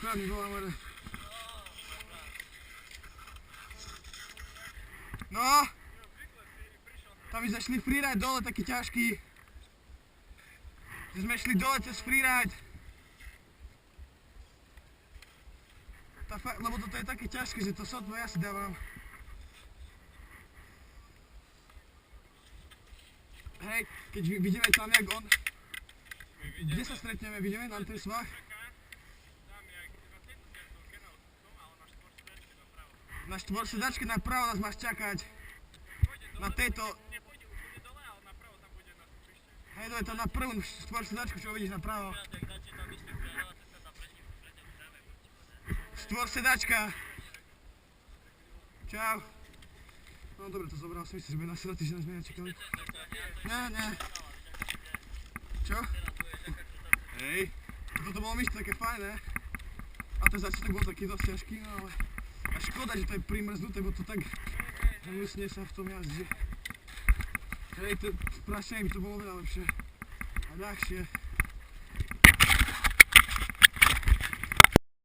akurát mi volám, ale... No! Tam my sme šli freeride dole, taký ťažký. Že sme šli dole cez freeride. Lebo toto je také ťažké, že to sotvo ja si dávam. Hej, keď vidíme tam jak on... Kde sa stretneme? Vidíme na ten svah? Na štvorsedačke napravo nás máš čakať. Na tejto... Hej, dole tam na prvú štvorsedačku, čo vidíš napravo. Štvorsedačka. Čau. No dobre, to zobral som, myslím, že bude nasledovať, že nás bude čakali. Nie. Čo? Hej. Toto bolo myšť také fajné. A ten začiatok bol taký dosť ťažký, no ale... A škoda, že to je primrznuté, bo to tak... Musne sa v tom jazdí. Hej, to prašenie by to bolo veľa lepšie. A ľahšie.